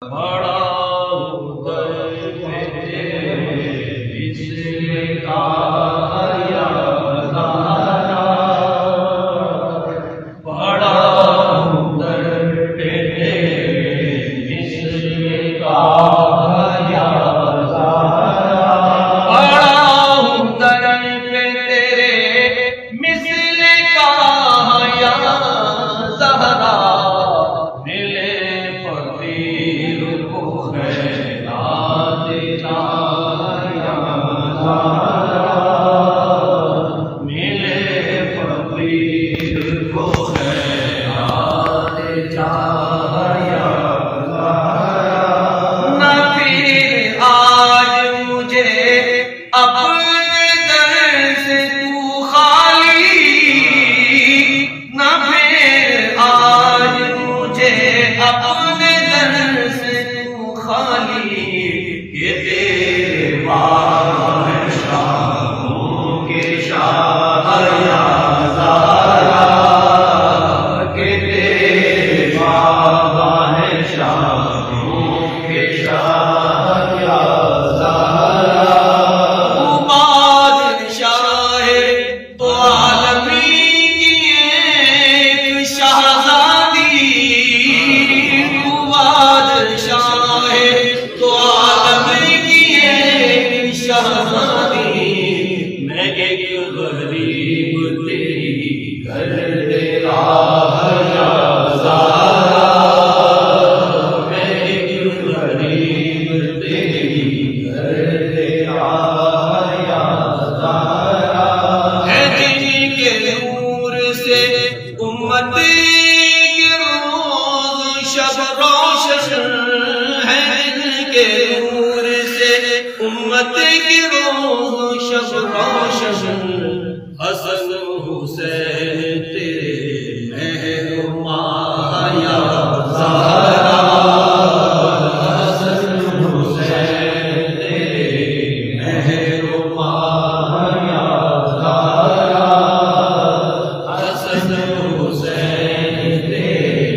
बड़ा उदय इसलिए कहा या ज़हरा, बड़ा उदय इसलिए कहा या ज़हरा, बड़ा उदय तेरे मिसले कहा या ज़हरा, अपने दर से तू खाली न फिर आज मुझे अपने दर से तू खाली, ये तेरे बादशाहों के शाह या ज़हरा, के तेरे बादशाहों के शाह या मैं एक गरीब तेरी घर तेरा या ज़हरा, मैं एक गरीब तेरी घर तेरा या ज़हरा, है जिनके नूर से उम्मत की रोज़ शब रोशन, है जिनके नूर से उम्मत की रोज़ शब रोशन, हसन हुसैन तेरे मेहरुमा या ज़हरा, हसन हुसैन तेरे मेहरुमा या ज़हरा, हसन हुसैन तेरे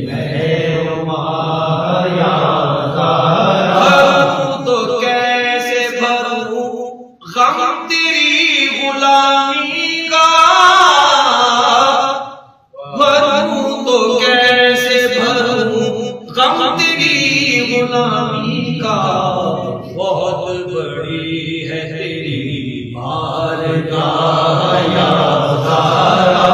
मेहरुमा या ज़हरा, तो कैसे भरूं गम तेरी गुलामी का, भरूं तो कैसे भरूं गम तेरी गुलामी का, बहुत बड़ी है तेरी बारगाह या ज़हरा,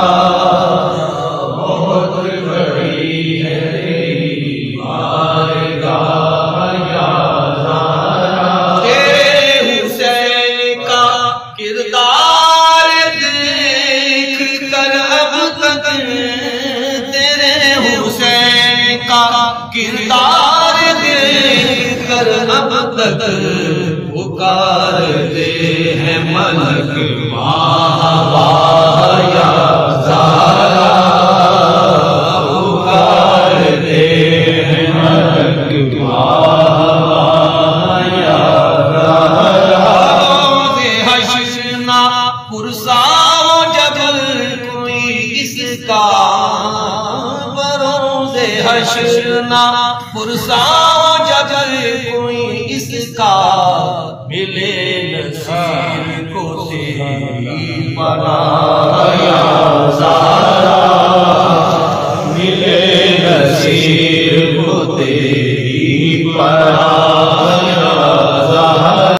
बहुत बड़ी है तेरी बारगाह या ज़हरा, तेरे हुसैन का किरदार देख कर अब तक, तेरे हुसैन का किरदार देख कर अब तक, पुकारते हैं मलक वाह या ज़हरा, पुकारते हैं मलक वाह या ज़हरा, पुरसाओ जब कोई इसका, बरोज़े हश्रना पुरसाओ जब कोई इसका, मिले नसीर को तेरी पनाह या ज़हरा, मिले नसीर को तेरी पनाह